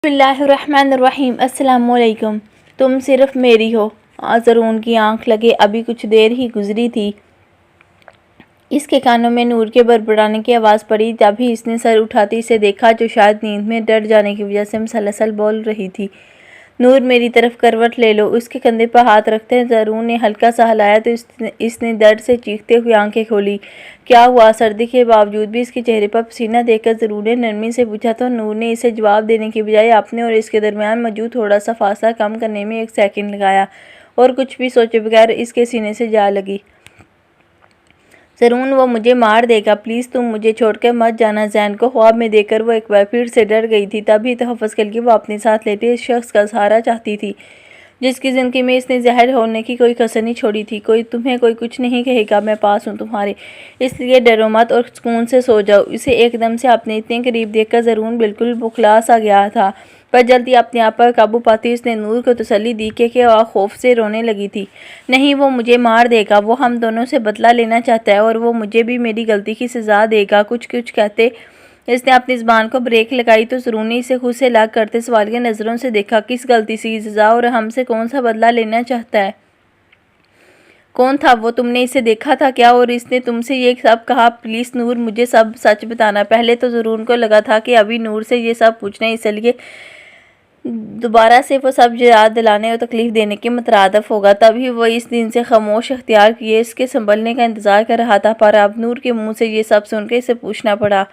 बिस्मिल्लाहिर्रहमानिर्रहीम। अस्सलामुअलैकुम। तुम सिर्फ मेरी हो। ज़रून की आंख लगे अभी कुछ देर ही गुजरी थी। इसके कानों में नूर के बड़बड़ाने की आवाज़ पड़ी। तभी इसने सर उठाते इसे देखा, जो शायद नींद में डर जाने की वजह से मसलसल बोल रही थी। नूर, मेरी तरफ करवट ले लो। उसके कंधे पर हाथ रखते ज़रून ने हल्का सा हिलाया तो इसने दर्द से चीखते हुए आंखें खोली। क्या हुआ? सर्दी के बावजूद भी इसके चेहरे पर पसीना देखकर ज़रून ने नरमी से पूछा तो नूर ने इसे जवाब देने की बजाय अपने और इसके दरमियान मौजूद थोड़ा सा फासला कम करने में 1 सेकंड लगाया और कुछ भी सोचे बगैर इसके सीने से जा लगी। ज़रून, वो मुझे मार देगा। प्लीज़ तुम मुझे छोड़कर मत जाना। जैन को ख्वाब में देखकर वो एक बार फिर से डर गई थी। तभी तहफ़्फ़ुज़ करके वो अपने साथ लेटे इस शख्स का सहारा चाहती थी जिसकी ज़िंदगी में इसने ज़हर होने की कोई कसर नहीं छोड़ी थी। तुम्हें कोई कुछ नहीं कहेगा, मैं पास हूँ तुम्हारे, इसलिए डरो मत और सुकून से सो जाओ। इसे एकदम से अपने इतने करीब देखकर ज़रून बिल्कुल बुखला सा गया था, पर जल्दी अपने आप पर काबू पाती उसने नूर को तसल्ली दी कि वह खौफ से रोने लगी थी। नहीं, वो मुझे मार देगा। वो हम दोनों से बदला लेना चाहता है और वो मुझे भी मेरी गलती की सज़ा देगा। कुछ कहते इसने अपनी ज़बान को ब्रेक लगाई तो ज़रून ने इसे खुद से लाग करते सवालिया नज़रों से देखा। किस गलती की सज़ा और हमसे कौन सा बदला लेना चाहता है? कौन था वो? तुमने इसे देखा था क्या? और इसने तुमसे ये सब कहा? प्लीज़ नूर, मुझे सब सच बताना। पहले तो ज़रून को लगा था कि अभी नूर से ये सब पूछना, इसलिए दोबारा से वो सब याद दिलाने और तकलीफ़ देने के मुतरादफ होगा। तभी वो इस दिन से खामोश इख्तियार किए इसके संभलने का इंतज़ार कर रहा था, पर अब नूर के मुंह से ये सब सुनकर इसे पूछना पड़ा।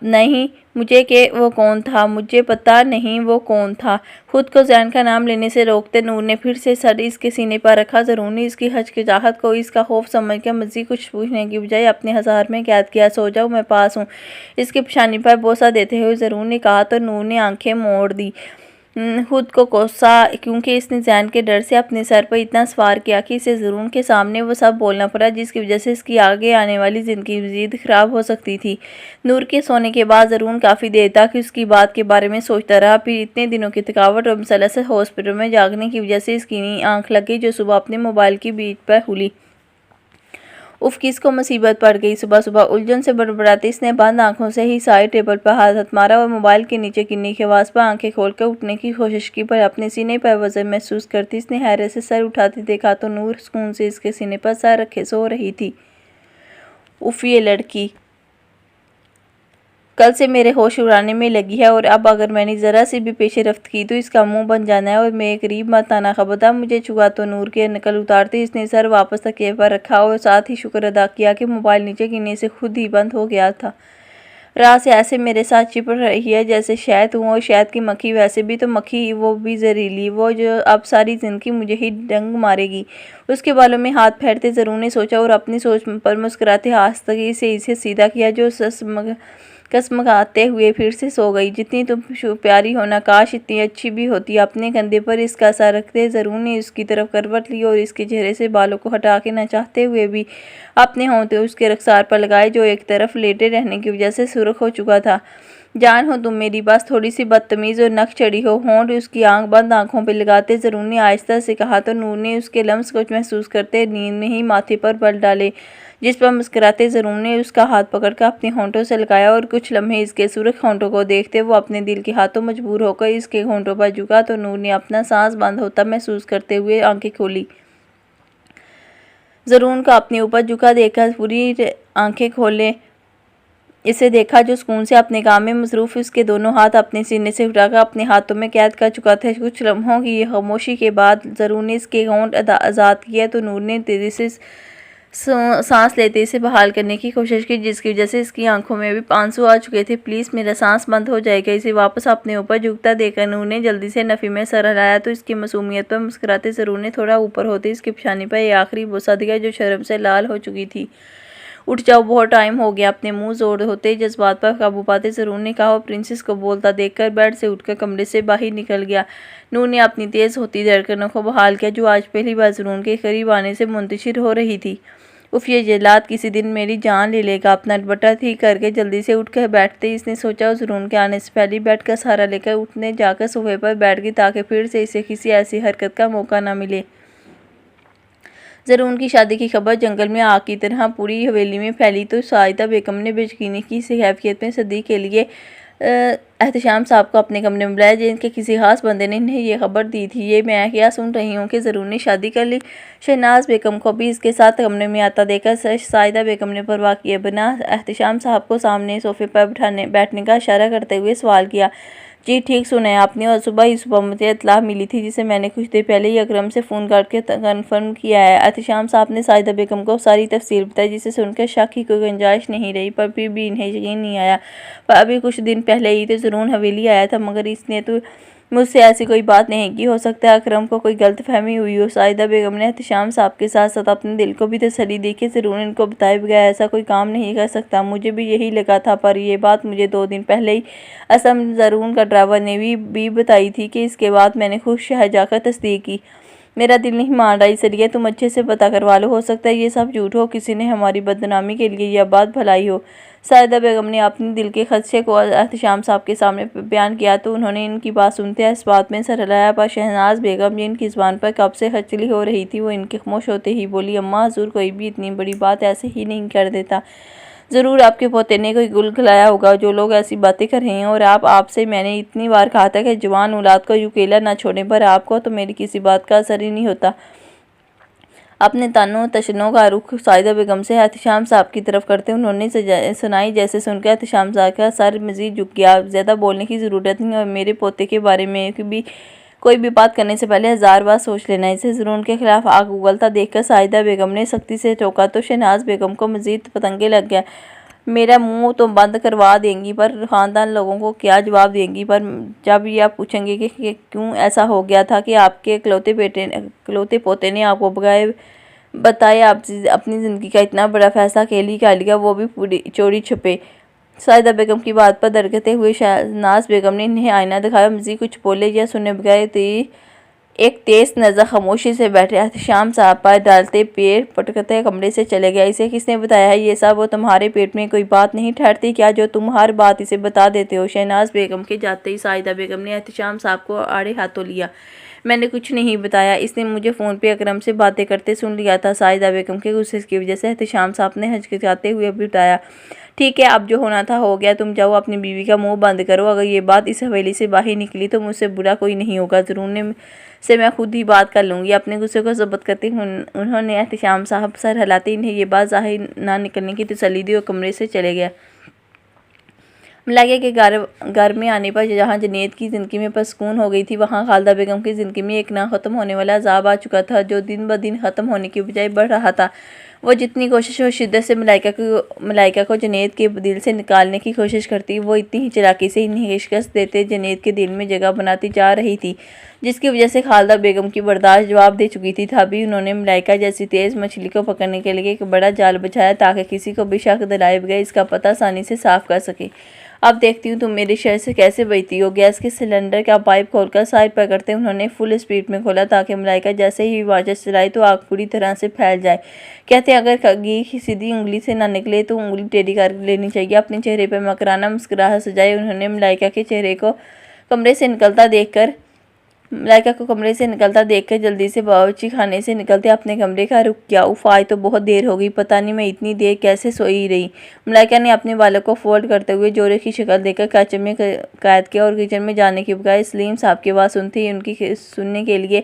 नहीं, मुझे कि वो कौन था? मुझे पता नहीं वो कौन था। खुद को जैन का नाम लेने से रोकते नूर ने फिर से सर इसके सीने पर रखा। ज़रून ने इसकी हिचकिचाहट को इसका खौफ समझकर मज़ीद कुछ पूछने की बजाय अपने हज़ार में कैद किया। सो जाओ, मैं पास हूँ, इसके पेशानी पर बोसा देते हुए ज़रून ने कहा तो नूर ने आंखें मोड़ दी, खुद को कोसा, क्योंकि इसने जैन के डर से अपने सर पर इतना सवार किया कि इसे ज़रून के सामने वो सब बोलना पड़ा जिसकी वजह से इसकी आगे आने वाली ज़िंदगी मज़ीद ख़राब हो सकती थी। नूर के सोने के बाद ज़रून काफ़ी देर तक उसकी बात के बारे में सोचता रहा। फिर इतने दिनों की थकावट और मुसलसल हॉस्पिटल में जागने की वजह से इसकी आँख लग गई, जो सुबह अपने मोबाइल की बीच पर खुली। उफ, किसको मुसीबत पड़ गई? सुबह सुबह उलझन से बड़बड़ाते इसने बंद आंखों से ही साइड टेबल पर हाथ मारा और मोबाइल के नीचे गिरने की आवाज़ पर आंखें खोलकर उठने की कोशिश की, पर अपने सीने पर वजन महसूस करती इसने हैरत से सर उठाते देखा तो नूर सुकून से इसके सीने पर सर रखे सो रही थी। उफ, ये लड़की कल से मेरे होश उड़ाने में लगी है और अब अगर मैंने ज़रा सी भी पेश रफ्त की तो इसका मुंह बन जाना है और मेरे करीब मत आना। खबरदार मुझे छुआ। तो नूर के नकल उतारते इसने सर वापस तकिए पर रखा और साथ ही शुक्र अदा किया कि मोबाइल नीचे गिरने से खुद ही बंद हो गया था। रात से ऐसे मेरे साथ चिपड़ रही है जैसे शहद हूँ, और शहद की मक्खी वैसे भी तो मक्खी, वो भी जहरीली, वो जो अब सारी ज़िंदगी मुझे ही डंग मारेगी। उसके बालों में हाथ फेरते ज़रून ने सोचा और अपनी सोच पर मुस्कुराते हंसते से इसे सीधा किया, जो कसमगाते हुए फिर से सो गई। जितनी तुम प्यारी हो ना, काश इतनी अच्छी भी होती। अपने कंधे पर इसका सर रखते ज़रून ने उसकी तरफ करवट ली और इसके चेहरे से बालों को हटा के न चाहते हुए भी अपने होंठे उसके रखसार पर लगाए, जो एक तरफ लेटे रहने की वजह से सुर्ख हो चुका था। जान हो तुम मेरी, बस थोड़ी सी बदतमीज़ और नक चढ़ी हो। होंठ उसकी बंद आंखों पर लगाते ज़रून ने आहिस्ता से कहा तो नूर ने उसके लम्स को महसूस करते नींद में ही माथे पर बल डाले, जिस पर मुस्कुराते ज़रून ने उसका हाथ पकड़कर अपने होंठों से लगाया और कुछ लम्हे इसके सुर्ख होंठों को देखते वो अपने दिल के हाथों मजबूर होकर इसके होंठों पर झुका तो नूर ने अपना सांस बंद होता महसूस करते हुए आंखें खोली। ज़रून का अपने ऊपर झुका देखकर पूरी आंखें खोले इसे देखा, जो सुकून से अपने काम में मसरूफ़ उसके दोनों हाथ अपने सीने से उठाकर अपने हाथों में कैद कर चुका था। कुछ लम्हों की खामोशी के बाद ज़रून ने इसके होंठ आज़ाद किया तो नूर ने तेज़ी से सांस लेते इसे बहाल करने की कोशिश की, जिसकी वजह से इसकी आंखों में भी आंसू आ चुके थे। प्लीज़, मेरा सांस बंद हो जाएगा। इसे वापस अपने ऊपर झुकता देखकर नूर ने जल्दी से नफ़ी में सर हिलाया तो इसकी मासूमियत पर मुस्कुराते ज़रून ने थोड़ा ऊपर होते इसकी पेशानी पर एक आखिरी बोसा दिया, जो शर्म से लाल हो चुकी थी। उठ जाओ, बहुत टाइम हो गया। अपने मुंह जोड़ होते जज्बात पर काबू पाते ज़रून ने कहा और प्रिंसेस को बोलता देखकर बेड से उठकर कमरे से बाहर निकल गया। नूर ने अपनी तेज़ होती धड़कनों को बहाल किया, जो आज पहली बार ज़रून के करीब आने से मुंतशिर हो रही थी। उफ, ये जल्लाद किसी दिन मेरी जान ले लेगा। अपना दुपट्टा ठीक करके जल्दी से उठकर बैठते इसने सोचा ज़रून के आने से पहले बेड का सहारा लेकर उठने जाकर सोफे पर बैठ गई, ताकि फिर से इसे किसी ऐसी हरकत का मौका न मिले। ज़रून की शादी की खबर जंगल में आग की तरह पूरी हवेली में फैली तो साहिदा बेगम ने बेयकीनी की इस कैफियत में सदी के लिए एहतशाम साहब को अपने कमरे में बुलाया। जिनके किसी खास बंदे ने इन्हें ये खबर दी थी। ये मैं क्या सुन रही हूँ कि ज़रूर ने शादी कर ली। शहनाज बेगम को भी इसके साथ कमरे में आता देखकर साहिदा बेगम ने परवाह किए बिना एहतशाम साहब को सामने सोफे पर बैठने का इशारा करते हुए सवाल किया। जी ठीक सुना है आपने, और सुबह मुझे इत्तला मिली थी जिसे मैंने कुछ देर पहले ही अकरम से फ़ोन करके कन्फर्म किया है। एहतशाम साहब ने साहिदा बेगम को सारी तफसील बताई, जिसे सुनकर शक की कोई गुंजाइश नहीं रही, पर फिर भी इन्हें यकीन नहीं आया। पर अभी कुछ दिन पहले ही तो ज़रूर हवेली आया था, मगर इसने तो मुझसे ऐसी कोई बात नहीं की। हो सकता है अकरम को कोई गलतफहमी हुई हो। साहिदा बेगम ने एहतशाम साहब के साथ साथ अपने दिल को भी तसल्ली दी कि ज़रूर इनको बताए बगैर ऐसा कोई काम नहीं कर सकता। मुझे भी यही लगा था, पर यह बात मुझे 2 दिन पहले ही असम ज़रून का ड्राइवर ने भी बताई थी कि इसके बाद मैंने खुद शहर जाकर तस्दीक की। मेरा दिल नहीं मान रहा, इसलिए तुम अच्छे से पता करवा लो। हो सकता है ये सब झूठ हो, किसी ने हमारी बदनामी के लिए यह बात भलाई हो। साहिदा बेगम ने अपने दिल के खदशे को एहतशाम साहब के सामने बयान किया तो उन्होंने इनकी बात सुनते इस बात में सर हिलाया। पर शहनाज बेगम जिनकी ज़ुबान पर कब से हचली हो रही थी, वो इनके खामोश होते ही बोली, अम्मा हजूर कोई भी इतनी बड़ी बात ऐसे ही नहीं कर देता। ज़रूर आपके पोते ने कोई गुल खिलाया होगा जो लोग ऐसी बातें कर रहे हैं। और आपसे मैंने इतनी बार कहा था कि जवान औलाद को अकेला ना छोड़ें, पर आपको तो मेरी किसी बात का असर ही नहीं होता। अपने तानों तशनों का रुख साहिदा बेगम से एहतशाम साहब की तरफ करते उन्होंने सुनाई। जैसे सुनकर एहतशाम साहब का सर मज़ीद झुक गया। ज़्यादा बोलने की ज़रूरत नहीं, और मेरे पोते के बारे में भी कोई भी बात करने से पहले 1000 बार सोच लेना। इसे ज़रून के खिलाफ आग उगलता देखकर साहिदा बेगम ने सख्ती से टोका तो शहनाज बेगम को मज़ीद पतंगे लग गया। मेरा मुंह तो बंद करवा देंगी, पर ख़ानदान लोगों को क्या जवाब देंगी। पर जब ये आप पूछेंगे कि क्यों ऐसा हो गया था कि आपके इकलौते पोते ने आपको बगैर बताए आप अपनी ज़िंदगी का इतना बड़ा फैसला अकेली कर लिया, वो भी पूरी चोरी छुपे। साहिदा बेगम की बात पर दरकते हुए शहनाज बेगम ने इन्हें आईना दिखाया। मज़ीद कुछ बोले या सुने बगैर एक तेज नज़र खामोशी से बैठे एहतशाम साहब पर डालते पैर पटकते कमरे से चले गया। इसे किसने बताया है ये सब? वो तुम्हारे पेट में कोई बात नहीं ठहरती क्या जो तुम हर बात इसे बता देते हो? शहनाज बेगम के जाते ही साहिदा बेगम ने एहतशाम साहब को आड़े हाथों लिया। मैंने कुछ नहीं बताया, इसने मुझे फ़ोन पे अकरम से बातें करते सुन लिया था। साहिदा बेगम के गुस्से की वजह से एहतशाम साहब ने हचकिचाते हुए बताया, ठीक है अब जो होना था हो गया, तुम जाओ अपनी बीवी का मुंह बंद करो। अगर ये बात इस हवेली से बाहर निकली तो मुझसे बुरा कोई नहीं होगा। ज़रूर से मैं खुद ही बात कर लूँगी। अपने गुस्से को ज़ब्त करते उन्होंने एहतशाम साहब सर हिलाते इन्हें ये बात ज़ाहिर ना निकलने की तसल्ली दी और कमरे से चले गए। मलाइका के घर में आने पर जहाँ जुनैद की ज़िंदगी में परसकून हो गई थी, वहाँ खालिदा बेगम की ज़िंदगी में एक ना ख़त्म होने वाला अज़ाब आ चुका था, जो दिन ब दिन ख़त्म होने की बजाय बढ़ रहा था। वो जितनी कोशिश और शिद्दत से मलाइका को जुनैद के दिल से निकालने की कोशिश करती, वो इतनी ही चालाकी से इन्हें शिकस्त देते जुनैद के दिल में जगह बनाती जा रही थी, जिसकी वजह से खालिदा बेगम की बर्दाश्त जवाब दे चुकी थी। तभी उन्होंने मलाइका जैसी तेज़ मछली को पकड़ने के लिए एक बड़ा जाल बिछाया ताकि किसी को भी शक दिलाए बगैर इसका पता आसानी से साफ कर सके। अब देखती हूँ तुम मेरे शहर से कैसे बचती हो। गैस के सिलेंडर का पाइप खोलकर साइड पर करते उन्होंने फुल स्पीड में खोला ताकि मलाइका जैसे ही माचिस चलाई तो आग पूरी तरह से फैल जाए। कहते अगर घी सीधी उंगली से ना निकले तो उंगली टेढ़ी कर लेनी चाहिए। अपने चेहरे पर मकराना मुस्कुराहट सजाए उन्होंने मलाइका के चेहरे को कमरे से निकलता देखकर जल्दी से बावर्ची खाने से निकलते अपने कमरे का रुख किया। उफ आज तो बहुत देर हो गई, पता नहीं मैं इतनी देर कैसे सोई रही। मलाइका ने अपने बालों को फोल्ड करते हुए जोरे की शक्ल देकर किचन में कैद किया और किचन में जाने के बजाय सलीम साहब की आवाज़ सुनते ही उनकी सुनने के लिए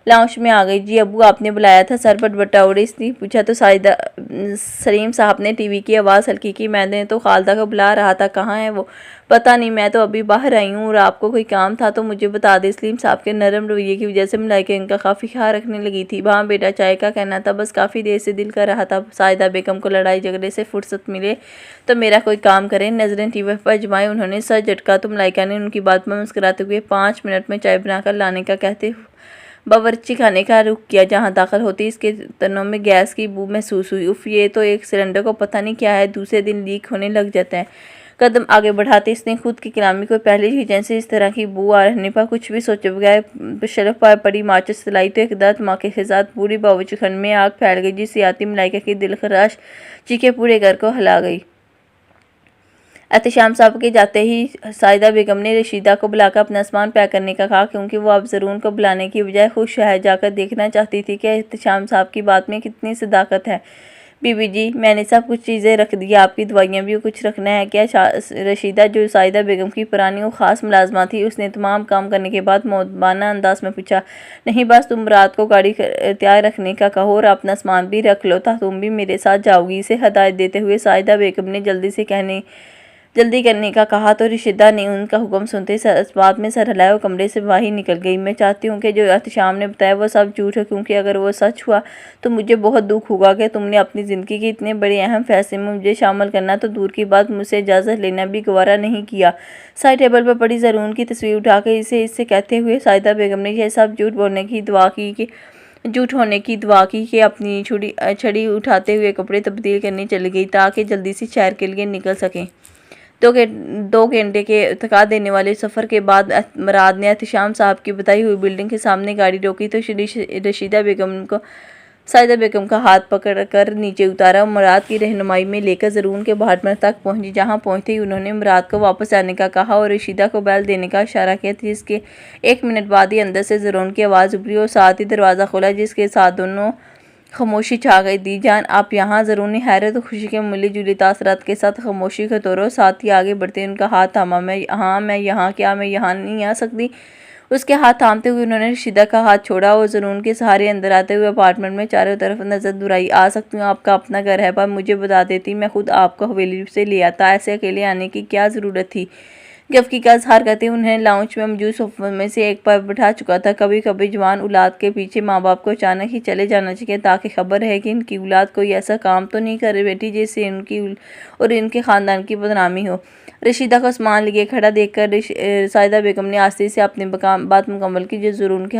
लाउंज में आ गई। जी अब्बू आपने बुलाया था? सर पर दुपट्टा ओढ़े इसने पूछा तो सलीम साहब ने टीवी की आवाज़ हल्की की। मैंने तो खालिदा को बुला रहा था, कहाँ है वो? पता नहीं, मैं तो अभी बाहर आई हूँ और आपको कोई काम था तो मुझे बता दे। सलीम साहब के नरम रवैये की वजह से मलाइका इनका काफ़ी ख्याल रखने लगी थी। वहाँ बेटा चाय का कहना था, बस काफ़ी देर से दिल कर रहा था साहिदा बेगम को लड़ाई झगड़े से फुर्सत मिले तो मेरा कोई काम करें। नज़रें टीवी पर जमाए उन्होंने सर झटका तो मलाइका ने उनकी बात पर मुस्कुराते हुए 5 मिनट में चाय बनाकर लाने का कहते बावर्ची खाने का रुख किया। जहाँ दाखिल होती इसके तनों में गैस की बू महसूस हुई। उफ ये तो एक सिलेंडर को पता नहीं क्या है, दूसरे दिन लीक होने लग जाता है। कदम आगे बढ़ाते इसने खुद की कलामी को पहले ही जैसे इस तरह की बू आ रहने पर कुछ भी सोचे बगैर शेल्फ पर पड़ी माचिस चलाई तो एक दर्द धमाके के साथ पूरी बावर्ची खाने में आग फैल गई, जिससे आती मलाइका की दिलखराश चीखें पूरे घर को हिला गई। एहतशाम साहब के जाते ही साहिदा बेगम ने रशीदा को बुलाकर अपना सामान पैक करने का कहा, क्योंकि वो अब ज़रून को बुलाने की बजाय खुद शहर जाकर देखना चाहती थी कि एहतशाम साहब की बात में कितनी सदाकत है। बीबी जी, मैंने सब कुछ चीज़ें रख दी, आपकी दवाइयाँ भी कुछ रखना है क्या? रशीदा, जो साहिदा बेगम की पुरानी और ख़ास मुलाजमा थी, उसने तमाम काम करने के बाद मौजबाना अंदाज में पूछा। नहीं, बस तुम रात को गाड़ी तैयार रखने का कहो और अपना सामान भी रख लो, था तुम भी मेरे साथ जाओगी। इसे हदायत देते हुए साहिदा बेगम ने जल्दी करने का कहा तो रशीदा ने उनका हुक्म सुनते इस बात में सर हिलाया और कमरे से बाहर निकल गई। मैं चाहती हूँ कि जो एहतशाम ने बताया वो सब झूठ है, क्योंकि अगर वो सच हुआ तो मुझे बहुत दुख होगा कि तुमने अपनी ज़िंदगी के इतने बड़े अहम फैसले में मुझे शामिल करना तो दूर की बात मुझसे इजाज़त लेना भी गवारा नहीं किया। साइड टेबल पर पड़ी ज़रून की तस्वीर उठाकर इससे कहते हुए साहिदा बेगम ने यह सब झूठ होने की दुआ की कि अपनी छड़ी उठाते हुए कपड़े तब्दील करने चली गई ताकि जल्दी से शहर के लिए निकल सकें। 2 घंटे के थका देने वाले सफ़र के बाद मुराद ने एहतशाम साहब की बताई हुई बिल्डिंग के सामने गाड़ी रोकी तो साहिदा बेगम का हाथ पकड़कर नीचे उतारा और मुराद की रहनुमाई में लेकर ज़रून के अपार्टमेंट तक पहुंची। जहां पहुंचते ही उन्होंने मुराद को वापस आने का कहा और रशीदा को बैल देने का इशारा किया, जिसके 1 मिनट बाद ही अंदर से ज़रून की आवाज़ उभरी और साथ ही दरवाज़ा खोला, जिसके साथ दोनों खामोशी छा गई। दी जान, आप यहाँ? ज़रून ने हैरत और खुशी के मिली जुली तासरात के साथ खामोशी का तोड़ो, साथ ही आगे बढ़ते उनका हाथ थामा। मैं यहाँ? क्या मैं यहाँ नहीं आ सकती? उसके हाथ थामते हुए उन्होंने रशीदा का हाथ छोड़ा और ज़रून के सहारे अंदर आते हुए अपार्टमेंट में चारों तरफ नजर दुराई। आ सकती हूँ, आपका अपना घर है, पर मुझे बता देती मैं खुद आपको हवेली से ले आता। ऐसे अकेले आने की क्या ज़रूरत थी? गफकी का इजहार करते उन्हें लाउंज में मौजूद सोफे में से एक पर बिठा चुका था। कभी कभी जवान औलाद के पीछे माँ बाप को अचानक ही चले जाना चाहिए, ताकि खबर है कि इनकी औलाद कोई ऐसा काम तो नहीं करे बैठी जिससे इनकी और इनके ख़ानदान की बदनामी हो। रशीदा को सामान लिए खड़ा देखकर साहिदा बेगम ने आस्ते से अपनी बात मुकम्मल की, जो ज़रून की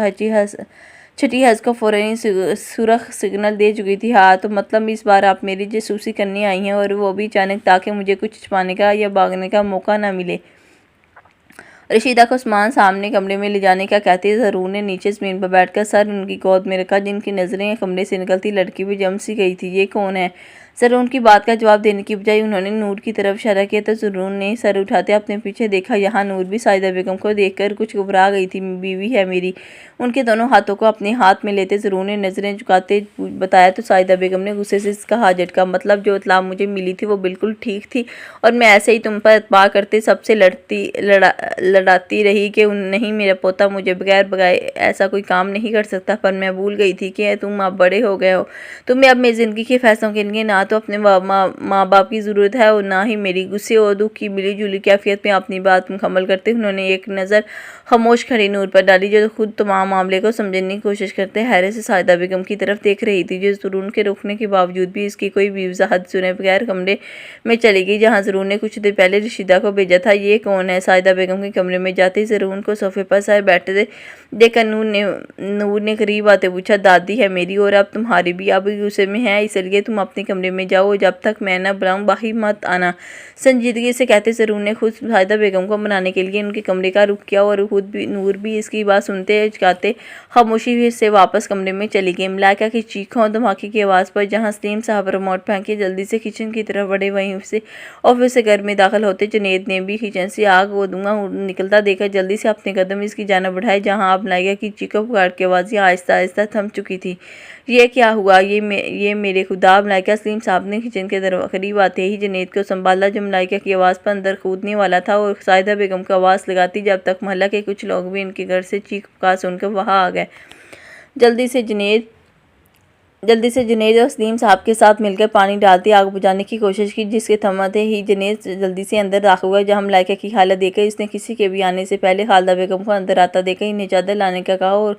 छठी हज को फ़ौरन ही सुरख सिग्नल दे चुकी थी। हाँ, तो मतलब इस बार आप मेरी जासूसी करने आई हैं, और वो भी अचानक, ताकि मुझे कुछ छिपाने का या भागने का मौका ना मिले। रशीदा को सामान सामने कमरे में ले जाने का कहते ज़रून ने नीचे ज़मीन पर बैठकर सर उनकी गोद में रखा, जिनकी नज़रें कमरे से निकलती लड़की भी जम सी गई थी। ये कौन है? ज़रून की बात का जवाब देने की बजाय उन्होंने नूर की तरफ इशारा किया तो ज़रून ने सर उठाते अपने पीछे देखा। यहाँ नूर भी साहिदा बेगम को देखकर कुछ घबरा गई थी। बीवी है मेरी। उनके दोनों हाथों को अपने हाथ में लेते ज़रून ने नज़रें झुकाते बताया तो साहिदा बेगम ने गुस्से से इसका हाथ झटका। मतलब जो इत्तला मुझे मिली थी वो बिल्कुल ठीक थी, और मैं ऐसे ही तुम पर एतबार करते सबसे लड़ाती रही कि नहीं, मेरा पोता मुझे बगैर भगाए ऐसा कोई काम नहीं कर सकता। पर मैं भूल गई थी कि तुम अब बड़े हो गए हो। तुम्हें अब मेरी ज़िंदगी के फैसलों के लिए ना तो अपने माँ बाप की ज़रूरत है और ना ही मेरी। गुस्से और दुख की मिली जुली कैफियत में अपनी बात मुकम्मल करते उन्होंने एक नज़र खामोश खड़ी नूर पर डाली, जो खुद तमाम मामले को समझने की कोशिश करते हैरत से साहिदा बेगम की तरफ देख रही थी, जो ज़रून के रोकने के बावजूद भी इसकी कोई भी वजाहत सुने बगैर कमरे में चली गई जहाँ ज़रून ने कुछ देर पहले रशीदा को भेजा था। ये कौन है? साहिदा बेगम के कमरे में जाते ही ज़रून को सोफे पर सर बैठे देखकर नूर ने करीब आते पूछा, दादी है मेरी, और अब तुम्हारी भी अब गुस्से में है, इसलिए तुम अपने कमरे में जाओ, जब तक मैं ना बुलाऊं बाहर मत आना। संजीदगी से कहते ज़रून ने खुद साहिदा बेगम को मनाने के लिए उनके कमरे का रुख किया, और खुद भी नूर भी इसकी बात सुनते चाहते खामोशी से वापस कमरे में चली गई। मलाइका की चीखों और धमाके की आवाज़ पर जहाँ सलीम साहब रिमोट फेंके जल्दी से किचन की तरफ बढ़े, वहीं से ऑफिस से घर में दाखिल होते जुनेद ने भी किचन से आग व धुआं निकलता देखा जल्दी से अपने कदम इसकी जानिब बढ़ाए, जहाँ अब मलाइका की चीखों पुकार की आवाज़ें आहिस्ता आहिस्ता थम चुकी थी। ये क्या हुआ? ये मेरे खुदा! मलाइका सलीम साहब ने किचन के करीब आते ही जुनेद को संभाला, जो मलाइका की आवाज़ पर अंदर कूदने वाला था, और साहिदा बेगम को आवाज़ लगाती जब तक मोहल्ला के कुछ लोग भी इनके घर से चीख पुकार सुनकर वहाँ आ गए। जल्दी से जुनेद और सलीम साहब के साथ मिलकर पानी डालती आग बुझाने की कोशिश की, जिसके थमाते ही जुनेद जल्दी से अंदर दाखिल हुआ, जहाँ मलाइका की हालत देखकर इसने किसी के भी आने से पहले खालदा बेगम को अंदर आता देखा इन्हें चादर लाने का कहा और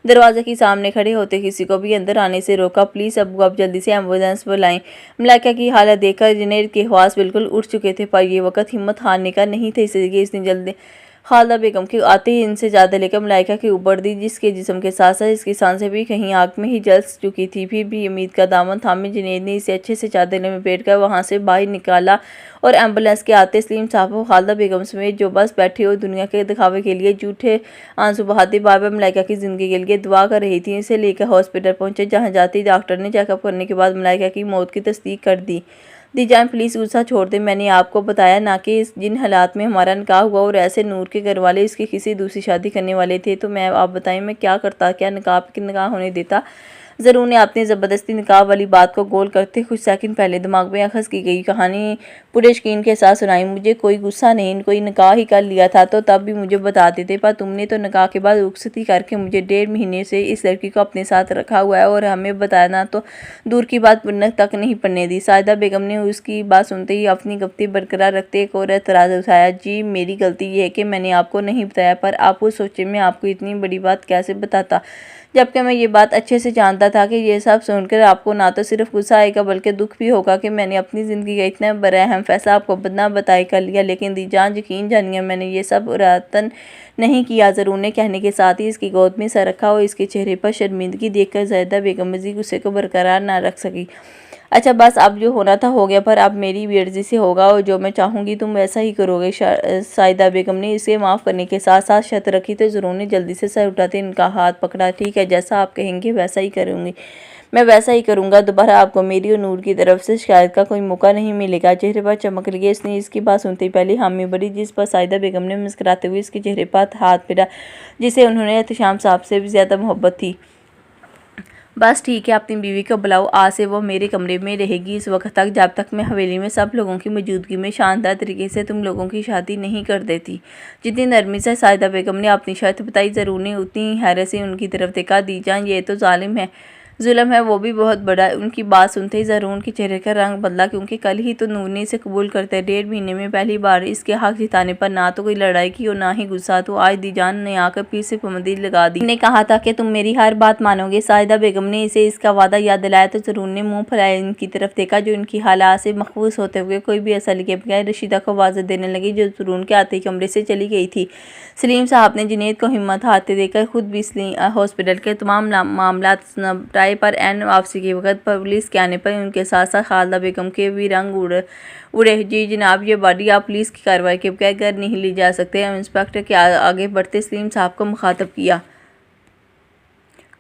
दरवाजे के सामने खड़े होते किसी को भी अंदर आने से रोका। प्लीज़ अब्बू, आप जल्दी से एम्बुलेंस बुलाएं। मलाइका की हालत देखकर जुनेद के ख्वास बिल्कुल उठ चुके थे, पर ये वक्त हिम्मत हारने का नहीं था, इसलिए इसने जल्दी खालदा बेगम के आते ही इनसे ज़्यादा लेकर मलाइका के ऊपर दी, जिसके जिस्म के साथ साथ इसकी सांसें भी कहीं आग में ही जल चुकी थी। फिर भी उम्मीद का दामन थामे जुनेद ने इसे अच्छे से चादर में लपेट कर वहाँ से बाहर निकाला, और एम्बुलेंस के आते सलीम साहब और खालदा बेगम समेत जो बस बैठे और दुनिया के दिखावे के लिए झूठे आंसू बहाते बार बार मलाइका की ज़िंदगी के लिए दुआ कर रही थी, इसे लेकर हॉस्पिटल पहुँचे, जहाँ जाते ही डॉक्टर ने चेकअप करने के बाद मलाइका की मौत की तस्दीक कर दी। जान, प्लीज़ गुस्सा छोड़ दे, मैंने आपको बताया ना कि जिन हालात में हमारा निकाह हुआ, और ऐसे नूर के घर वाले इसकी किसी दूसरी शादी करने वाले थे, तो मैं आप बताएं मैं क्या करता? क्या निकाह होने देता? ज़रूर ने अपनी ज़बरदस्ती निकाह वाली बात को गोल करते कुछ सेकंड पहले दिमाग में अखज़ की गई कहानी पूरे यकीन के साथ सुनाई। मुझे कोई गुस्सा नहीं, कोई निकाह ही कर लिया था तो तब भी मुझे बता देते, पर तुमने तो निकाह के बाद रुखसती करके मुझे 1.5 महीने से इस लड़की को अपने साथ रखा हुआ है और हमें बताना तो दूर की बात तक नहीं पड़ने दी। साहिदा बेगम ने उसकी बात सुनते ही अपनी गफ्ती बरकरार रखते एक और एतराज़ उठाया। जी मेरी गलती ये है कि मैंने आपको नहीं बताया, पर आप उस सोचे में आपको इतनी बड़ी बात कैसे बताता, जबकि मैं ये बात अच्छे से जानता था कि ये सब सुनकर आपको ना तो सिर्फ गुस्सा आएगा बल्कि दुख भी होगा कि मैंने अपनी ज़िंदगी का इतना बड़ा अहम फैसला आपको बिना बताए कर लिया। लेकिन दीजान यकीन जानिए मैंने ये सब इरादतन नहीं किया। ज़रूर ने कहने के साथ ही इसकी गोद में सर रखा और इसके चेहरे पर शर्मिंदगी देखकर साहिदा बेगम मज़ीद गुस्से को बरकरार ना रख सकी। अच्छा बस अब जो होना था हो गया, पर अब मेरी मर्ज़ी से होगा और जो मैं चाहूँगी तुम वैसा ही करोगे। साहिदा बेगम ने इसे माफ़ करने के साथ साथ शर्त रखी तो ज़रूर ने जल्दी से सर उठाते इनका हाथ पकड़ा। ठीक है, जैसा आप कहेंगे वैसा ही करूँगी, मैं वैसा ही करूँगा। दोबारा आपको मेरी और नूर की तरफ से शिकायत का कोई मौका नहीं मिलेगा। चेहरे पर चमक लिए इसने इसकी बात सुनते ही पहले हामी बड़ी, जिस पर साहिदा बेगम ने मुस्कुराते हुए इसके चेहरे पर हाथ फेरा जिसे उन्होंने एहतशाम साहब से भी ज़्यादा मोहब्बत थी। बस ठीक है, अपनी बीवी को बुलाओ, आज से वो मेरे कमरे में रहेगी इस वक्त तक, जब तक मैं हवेली में सब लोगों की मौजूदगी में शानदार तरीके से तुम लोगों की शादी नहीं कर देती। जितनी नरमी से साहिदा बेगम ने अपनी शर्त बताई, ज़रूर ने उतनी ही हैरत से उनकी तरफ देखा। दीजान ये तो जालिम है, जुल्म है, वो भी बहुत बड़ा। उनकी बात सुनते ही ज़रूर के चेहरे का रंग बदला, क्योंकि कल ही तो नूर ने इसे कबूल करते 1.5 महीने में पहली बार इसके हक जिताने पर ना तो कोई लड़ाई की और ना ही गुस्सा। तो आज दीजान ने आकर फिर से पाबंदी लगा दी। ने कहा था कि तुम मेरी हर बात मानोगे। साहिदा बेगम ने इसे इसका वादा याद दिलाया तो ज़रूर ने मुँह फैलाया इनकी तरफ देखा, जो इनकी हालात से महफूज होते हुए कोई भी असर के बगैर रशीदा को आवाज़ देने लगी, जो ज़रूर के आते ही कमरे से चली गई थी। सलीम साहब ने जुनैद को हिम्मत हारते देखकर खुद भी हॉस्पिटल के तमाम मामला निपटाए, पर एन वापसी के वक्त पुलिस के आने पर उनके साथ साथ खालदा बेगम के भी रंग उड़े। जी जनाब, ये बॉडी आप पुलिस की कार्रवाई के बगैर घर नहीं ली जा सकते। इंस्पेक्टर के आगे बढ़ते सलीम साहब को मुखातब किया।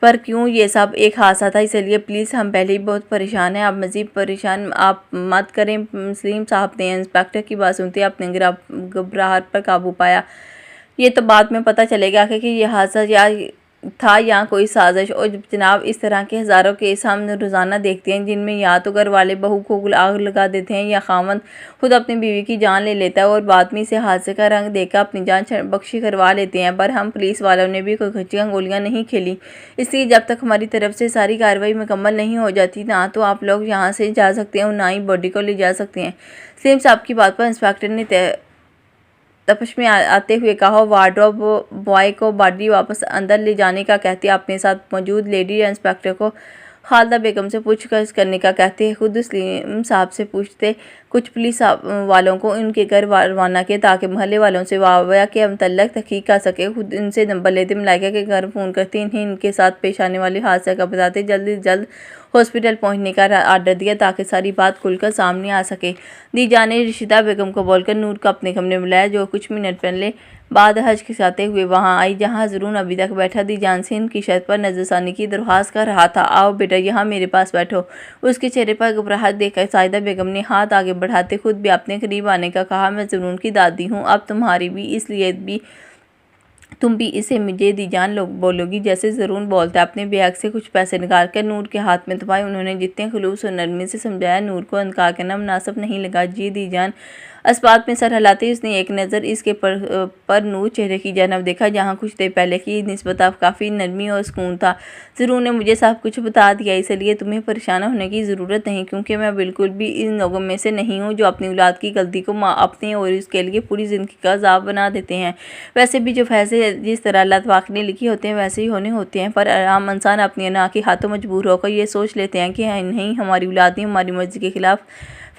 पर क्यों, ये सब एक हादसा था, इसलिए प्लीज़ हम पहले ही बहुत परेशान हैं, आप मज़ीद परेशान आप मत करें। सलीम साहब ने इंस्पेक्टर की बात सुनते अपने घबराहट पर काबू पाया। ये तो बाद में पता चलेगा कि ये हादसा या था या कोई साजिश। और जनाब, इस तरह के हज़ारों केस हम रोज़ाना देखते हैं जिनमें या तो घर वाले बहू को आग लगा देते हैं या खामद खुद अपनी बीवी की जान ले लेता है और बाद में इसे हादसे का रंग देकर अपनी जान बख्शी करवा लेते हैं। पर हम पुलिस वालों ने भी कोई खच्चियाँ गोलियाँ नहीं खेली, इसलिए जब तक हमारी तरफ से सारी कार्रवाई मुकम्मल नहीं हो जाती ना तो आप लोग यहाँ से जा सकते हैं और ना ही बॉडी को ले जा सकते हैं। सलीम साहब की बात पर इंस्पेक्टर ने तपश में आते हुए कहा। वार्डरोब बॉय को बॉडी वापस अंदर ले जाने का कहते अपने साथ मौजूद लेडी इंस्पेक्टर को खालदा बेगम से पूछताछ करने का कहते खुद सलीम साहब से पूछते कुछ पुलिस वालों को इनके घर रवाना किया ताकि मोहल्ले वालों से वाक़या के मतलब तहकीक कर सके। खुद इनसे नंबर लेते, मलाइका के घर फ़ोन करते, इन्हें इनके साथ पेश आने वाले हादसे का बताते, जल्द से जल्द हॉस्पिटल पहुंचने का आर्डर दिया ताकि सारी बात खुलकर सामने आ सके। दीजान ने रशीदा बेगम को बोलकर नूर को अपने कमरे में बुलाया, जो कुछ मिनट पहले बाद हज के साथे हुए वहां आई, जहां ज़रूर अभी तक बैठा दीजान से इनकी शर्त पर नजरसानी की दरख्वास्त कर रहा था। आओ बेटा, यहाँ मेरे पास बैठो। उसके चेहरे पर घबराहट देखकर साहिदा बेगम ने हाथ आगे बढ़ाते खुद भी अपने करीब आने का कहा। मैं ज़रूर की दादी हूँ, अब तुम्हारी भी, इसलिए भी तुम भी इसे मुझे दीजान लोग बोलोगी जैसे ज़रूर बोलता है। अपने बैग से कुछ पैसे निकाल कर नूर के हाथ में दबाए। उन्होंने जितने खुलूस और नरमी से समझाया, नूर को इनकार करना मुनासिब नहीं लगा। जी दीजान, अस्पात में सर हिलाते उसने एक नज़र इसके पर नूर चेहरे की जानब देखा, जहाँ कुछ देर पहले की निस्बत काफ़ी नरमी और सुकून था। ज़रूर ने मुझे सब कुछ बता दिया, इसलिए तुम्हें परेशान होने की ज़रूरत नहीं, क्योंकि मैं बिल्कुल भी इन लोगों में से नहीं हूँ जो अपनी औलाद की गलती को अपने और उसके लिए पूरी ज़िंदगी का अज़ाब बना देते हैं। वैसे भी जो फैसले जिस तरह अल्लाह तबारक ने लिखे होते हैं वैसे ही होने होते हैं, पर आम इंसान अपनी अना के हाथों मजबूर होकर ये सोच लेते हैं कि नहीं, हमारी औलाद ने हमारी मर्ज़ी के खिलाफ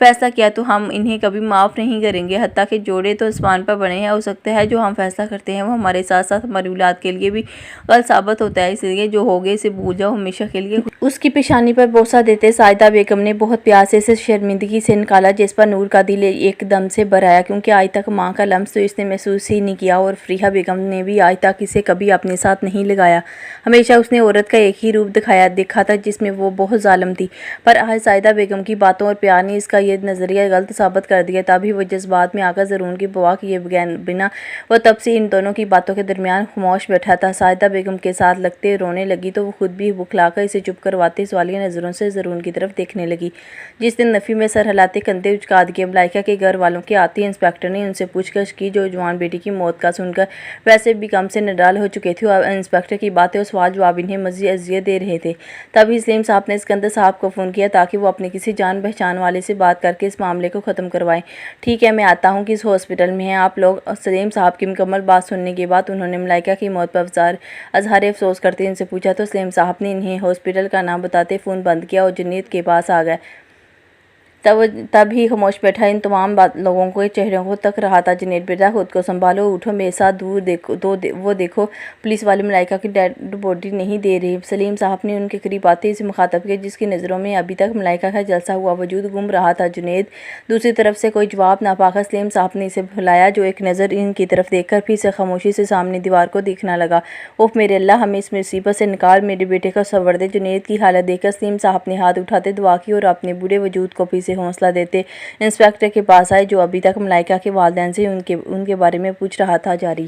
फैसला किया तो हम इन्हें कभी माफ़ नहीं करेंगे। हत्ता के जोड़े तो आसमान पर बने हैं, हो सकता है जो हम फैसला करते हैं वो हमारे साथ साथ हमारी औलाद के लिए भी गलत साबित होता है, इसलिए जो हो गए इसे भूल जाओ हमेशा के लिए। उसकी पेशानी पर बोसा देते साहिदा बेगम ने बहुत प्यार से इसे शर्मिंदगी से निकाला, जिस पर नूर का दिल एकदम से भर आया, क्योंकि आज तक माँ का लम्स तो इसने महसूस ही नहीं किया और फरीहा बेगम ने भी आज तक इसे कभी अपने साथ नहीं लगाया। हमेशा उसने औरत का एक ही रूप देखा था जिसमें वो बहुत जालिम थी, पर आज साहिदा बेगम की बातों और प्यार ने इसका ये नज़रिया गलत साबित कर दिया। तभी वो जज्बात में आकर ज़रून की परवाह किए बिना वो तब से इन दोनों की बातों के दरमियान खामोश बैठा था। साजिदा बेगम के साथ लगते रोने लगी तो वो खुद भी बुखलाकर इसे चुप करवाते सवालिया नज़रों से ज़रून की तरफ देखने लगी। जिस दिन नफ़ी में सर हिलाते कंधे उचका दिए मलाइका के घर वालों के आते ही इंस्पेक्टर ने उनसे पूछताछ की जो जवान बेटी की मौत का सुनकर वैसे भी गम से निडाल हो चुके थे और इंस्पेक्टर की बातें और सवाल जवाब इन्हें मज़ीद अज़ियत दे रहे थे। तभी सलीम साहब ने सिकंदर साहब को फ़ोन किया ताकि वो अपने किसी जान पहचान वाले से बात करके इस मामले को ख़त्म करवाएं। ठीक है, मैं आता हूँ किस हॉस्पिटल में हैं आप लोग। सलीम साहब की मुकम्मल बात सुनने के बाद उन्होंने मलाइका की मौत पर अजहार अफसोस करते इनसे पूछा तो सलीम साहब ने इन्हें हॉस्पिटल का नाम बताते फ़ोन बंद किया और जुनैद के पास आ गए। तब ही खामोश बैठा इन तमाम लोगों के चेहरों को तक रहा था। जुनैद बेटा खुद को संभालो, उठो, मेरे साथ दूर देखो। वो देखो पुलिस वाले मलाइका की डेड बॉडी नहीं दे रही। सलीम साहब ने उनके करीब आते इसे मुखातब किया जिसकी नज़रों में अभी तक मलाइका का जलसा हुआ वजूद गुम रहा था। जुनैद दूसरी तरफ से कोई जवाब ना पाकर सलीम साहब ने इसे बुलाया जो एक नज़र इनकी तरफ देखकर फिर से खामोशी से सामने दीवार को देखने लगा। उफ मेरे अल्लाह, हमें इस मुसीबत से निकाल, मेरे बेटे का सबर दे। जुनैद की हालत देखकर सलीम साहब ने हाथ उठाते दुआ की और अपने बुरे वजूद को फिर से हौसला देते इंस्पेक्टर के पास आए जो अभी तक मलाइका के वालिदैन से उनके बारे में पूछ रहा था। जारी है।